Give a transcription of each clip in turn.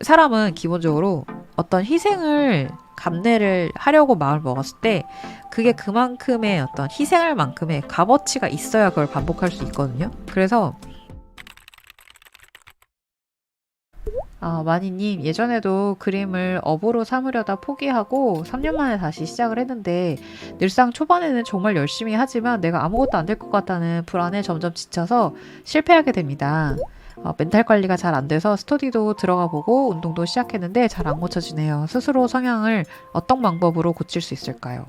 사람은 기본적으로 어떤 희생을 감내를 하려고 마음을 먹었을 때 그게 그만큼의 어떤 희생할 만큼의 값어치가 있어야 그걸 반복할 수 있거든요. 그래서 마니님, 예전에도 그림을 업으로 삼으려다 포기하고 3년 만에 다시 시작을 했는데 늘상 초반에는 정말 열심히 하지만 내가 아무것도 안 될 것 같다는 불안에 점점 지쳐서 실패하게 됩니다. 멘탈 관리가 잘 안 돼서 스터디도 들어가 보고 운동도 시작했는데 잘 안 고쳐지네요. 스스로 성향을 어떤 방법으로 고칠 수 있을까요?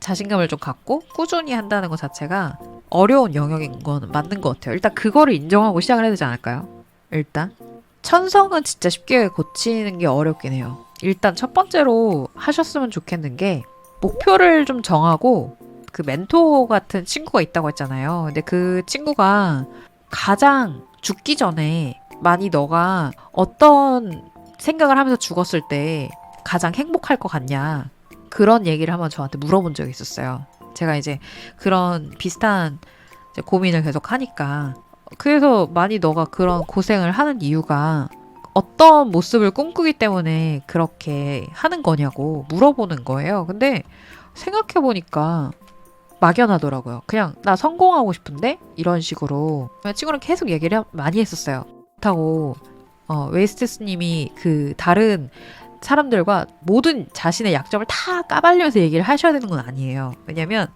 자신감을 좀 갖고 꾸준히 한다는 것 자체가 어려운 영역인 건 맞는 것 같아요. 일단 그거를 인정하고 시작을 해야 되지 않을까요? 일단. 천성은 진짜 쉽게 고치는 게 어렵긴 해요. 일단 첫 번째로 하셨으면 좋겠는 게 목표를 좀 정하고 그 멘토 같은 친구가 있다고 했잖아요. 근데 그 친구가 가장 죽기 전에 만이 너가 어떤 생각을 하면서 죽었을 때 가장 행복할 것 같냐. 그런 얘기를 한번 저한테 물어본 적이 있었어요. 제가 이제 그런 비슷한 이제 고민을 계속 하니까 그래서 많이 너가 그런 고생을 하는 이유가 어떤 모습을 꿈꾸기 때문에 그렇게 하는 거냐고 물어보는 거예요. 근데 생각해보니까 막연하더라고요. 그냥 나 성공하고 싶은데 이런 식으로 친구랑 계속 얘기를 많이 했었어요. 그렇다고 웨이스트스님이 그 다른 사람들과 모든 자신의 약점을 다 까발려서 얘기를 하셔야 되는 건 아니에요. 왜냐면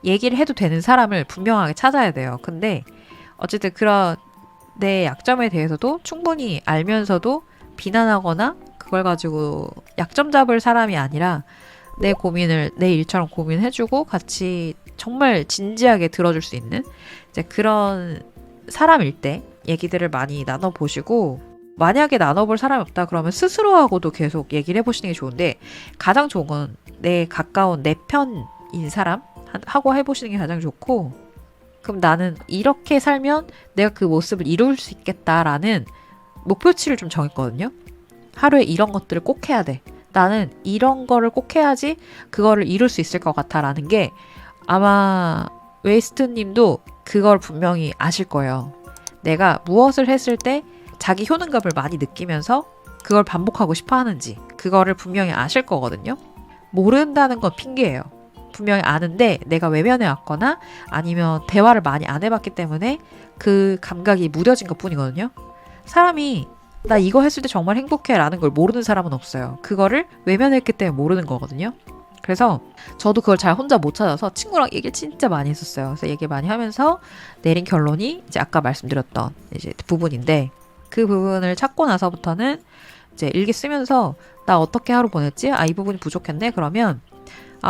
얘기를 해도 되는 사람을 분명하게 찾아야 돼요. 근데 어쨌든 그런 내 약점에 대해서도 충분히 알면서도 비난하거나 그걸 가지고 약점 잡을 사람이 아니라 내 고민을 내 일처럼 고민해주고 같이 정말 진지하게 들어줄 수 있는 이제 그런 사람일 때 얘기들을 많이 나눠보시고 만약에 나눠볼 사람이 없다 그러면 스스로하고도 계속 얘기를 해보시는 게 좋은데 가장 좋은 건 내 가까운 내 편인 사람 하고 해보시는 게 가장 좋고 그럼 나는 이렇게 살면 내가 그 모습을 이룰 수 있겠다라는 목표치를 좀 정했거든요. 하루에 이런 것들을 꼭 해야 돼. 나는 이런 거를 꼭 해야지 그거를 이룰 수 있을 것 같아라는 게 아마 웨이스트 님도 그걸 분명히 아실 거예요. 내가 무엇을 했을 때 자기 효능감을 많이 느끼면서 그걸 반복하고 싶어 하는지 그거를 분명히 아실 거거든요. 모른다는 건 핑계예요. 분명히 아는데 내가 외면해 왔거나 아니면 대화를 많이 안 해봤기 때문에 그 감각이 무뎌진 것 뿐이거든요. 사람이 나 이거 했을 때 정말 행복해 라는 걸 모르는 사람은 없어요. 그거를 외면했기 때문에 모르는 거거든요. 그래서 저도 그걸 잘 혼자 못 찾아서 친구랑 얘기를 진짜 많이 했었어요. 그래서 얘기 많이 하면서 내린 결론이 이제 아까 말씀드렸던 이제 부분인데 그 부분을 찾고 나서부터는 이제 일기 쓰면서 나 어떻게 하루 보냈지? 이 부분이 부족했네? 그러면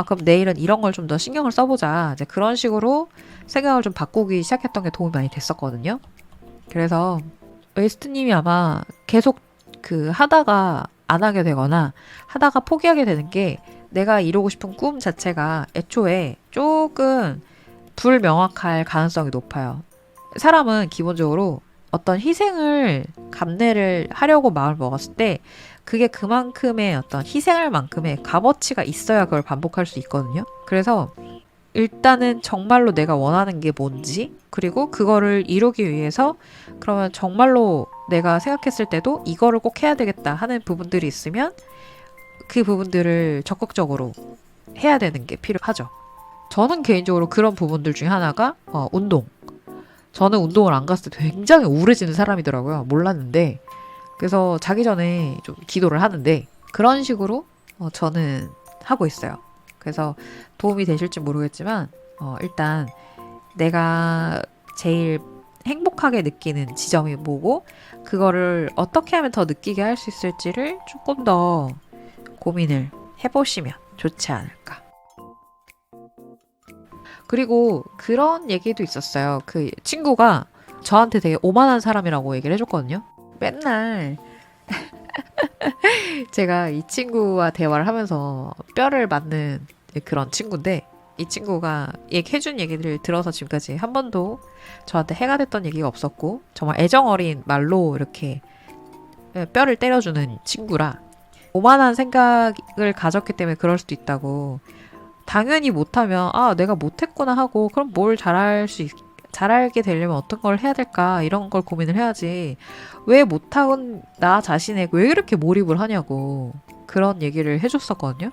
그럼 내일은 이런 걸 좀 더 신경을 써보자. 이제 그런 식으로 생각을 좀 바꾸기 시작했던 게 도움이 많이 됐었거든요. 그래서 웨스트님이 아마 계속 그 하다가 안 하게 되거나 하다가 포기하게 되는 게 내가 이루고 싶은 꿈 자체가 애초에 조금 불명확할 가능성이 높아요. 사람은 기본적으로 어떤 희생을 감내를 하려고 마음을 먹었을 때 그게 그만큼의 어떤 희생할 만큼의 값어치가 있어야 그걸 반복할 수 있거든요. 그래서 일단은 정말로 내가 원하는 게 뭔지 그리고 그거를 이루기 위해서 그러면 정말로 내가 생각했을 때도 이거를 꼭 해야 되겠다 하는 부분들이 있으면 그 부분들을 적극적으로 해야 되는 게 필요하죠. 저는 개인적으로 그런 부분들 중에 하나가 운동. 저는 운동을 안 갔을 때 굉장히 우울해지는 사람이더라고요. 몰랐는데. 그래서 자기 전에 좀 기도를 하는데 그런 식으로 저는 하고 있어요. 그래서 도움이 되실지 모르겠지만 일단 내가 제일 행복하게 느끼는 지점이 뭐고 그거를 어떻게 하면 더 느끼게 할 수 있을지를 조금 더 고민을 해보시면 좋지 않을까. 그리고 그런 얘기도 있었어요. 그 친구가 저한테 되게 오만한 사람이라고 얘기를 해줬거든요. 맨날 제가 이 친구와 대화를 하면서 뼈를 맞는 그런 친구인데 이 친구가 얘기해준 얘기들을 들어서 지금까지 한 번도 저한테 해가 됐던 얘기가 없었고 정말 애정 어린 말로 이렇게 뼈를 때려주는 친구라 오만한 생각을 가졌기 때문에 그럴 수도 있다고 당연히 못하면 내가 못했구나 하고 그럼 뭘 잘하게 되려면 어떤 걸 해야 될까 이런 걸 고민을 해야지 왜 못하건 나 자신에 왜 그렇게 몰입을 하냐고 그런 얘기를 해줬었거든요.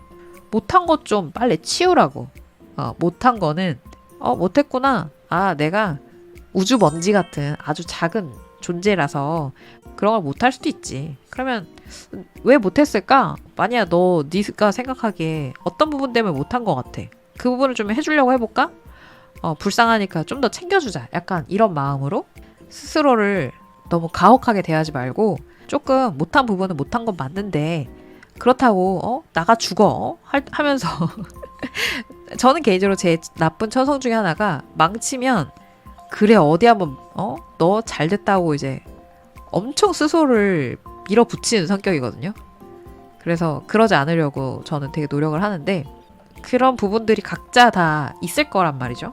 못한 것 좀 빨리 치우라고. 못한 거는 못했구나. 내가 우주 먼지 같은 아주 작은 존재라서 그런 걸 못할 수도 있지. 그러면 왜 못했을까? 만약 네가 생각하기에 어떤 부분 때문에 못한 것 같아. 그 부분을 좀 해주려고 해볼까? 불쌍하니까 좀 더 챙겨주자. 약간 이런 마음으로 스스로를 너무 가혹하게 대하지 말고 조금 못한 부분은 못한 건 맞는데 그렇다고 나가 죽어 하면서 저는 개인적으로 제 나쁜 천성 중에 하나가 망치면 그래 어디 한번 너 잘됐다고 이제 엄청 스스로를 밀어붙이는 성격이거든요. 그래서 그러지 않으려고 저는 되게 노력을 하는데 그런 부분들이 각자 다 있을 거란 말이죠.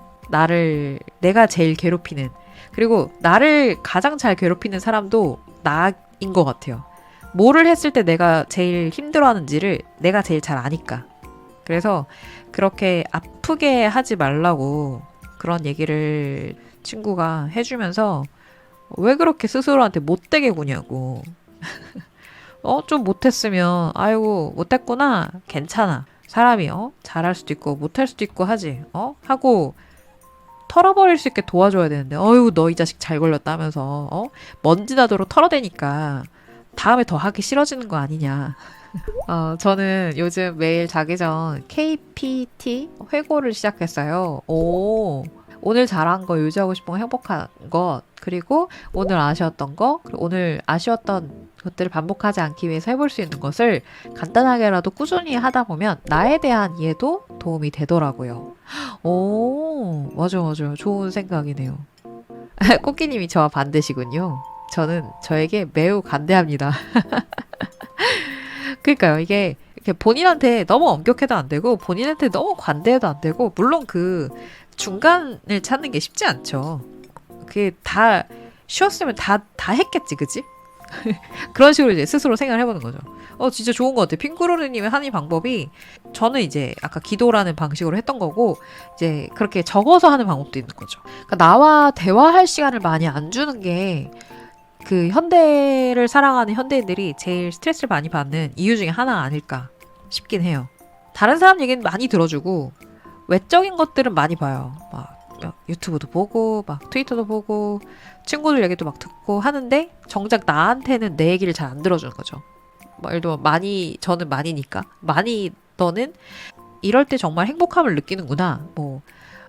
내가 제일 괴롭히는 그리고 나를 가장 잘 괴롭히는 사람도 나인 것 같아요. 뭐를 했을 때 내가 제일 힘들어하는지를 내가 제일 잘 아니까. 그래서 그렇게 아프게 하지 말라고 그런 얘기를 친구가 해주면서 왜 그렇게 스스로한테 못되게 구냐고. 좀 못했으면 아이고 못했구나 괜찮아. 사람이 잘할 수도 있고 못할 수도 있고 하지. 하고 털어버릴 수 있게 도와줘야 되는데 어휴 너 이 자식 잘 걸렸다 하면서 먼지 나도록 털어대니까 다음에 더 하기 싫어지는 거 아니냐. 저는 요즘 매일 자기 전 KPT 회고를 시작했어요. 오늘 잘한 거, 유지하고 싶은 거, 행복한 것, 그리고 오늘 아쉬웠던 거, 그리고 오늘 아쉬웠던 것들을 반복하지 않기 위해서 해볼 수 있는 것을 간단하게라도 꾸준히 하다 보면 나에 대한 이해도 도움이 되더라고요. 맞아. 좋은 생각이네요. 꽃기님이 저와 반대시군요. 저는 저에게 매우 관대합니다. 그러니까요. 이게 이렇게 본인한테 너무 엄격해도 안 되고 본인한테 너무 관대해도 안 되고 물론 그 중간을 찾는 게 쉽지 않죠. 그게 다 쉬었으면 다 했겠지, 그치? 그런 식으로 이제 스스로 생각을 해보는 거죠. 진짜 좋은 것 같아요. 핑크로르님의 하는 방법이 저는 이제 아까 기도라는 방식으로 했던 거고 이제 그렇게 적어서 하는 방법도 있는 거죠. 그러니까 나와 대화할 시간을 많이 안 주는 게 그 현대를 사랑하는 현대인들이 제일 스트레스를 많이 받는 이유 중에 하나 아닐까 싶긴 해요. 다른 사람 얘기는 많이 들어주고 외적인 것들은 많이 봐요. 막 유튜브도 보고 막 트위터도 보고 친구들 얘기도 막 듣고 하는데 정작 나한테는 내 얘기를 잘 안 들어주는 거죠. 예를 들어 저는 많이니까 너는 이럴 때 정말 행복함을 느끼는구나.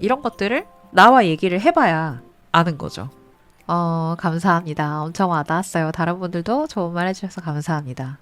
이런 것들을 나와 얘기를 해봐야 아는 거죠. 감사합니다. 엄청 와닿았어요. 다른 분들도 좋은 말 해주셔서 감사합니다.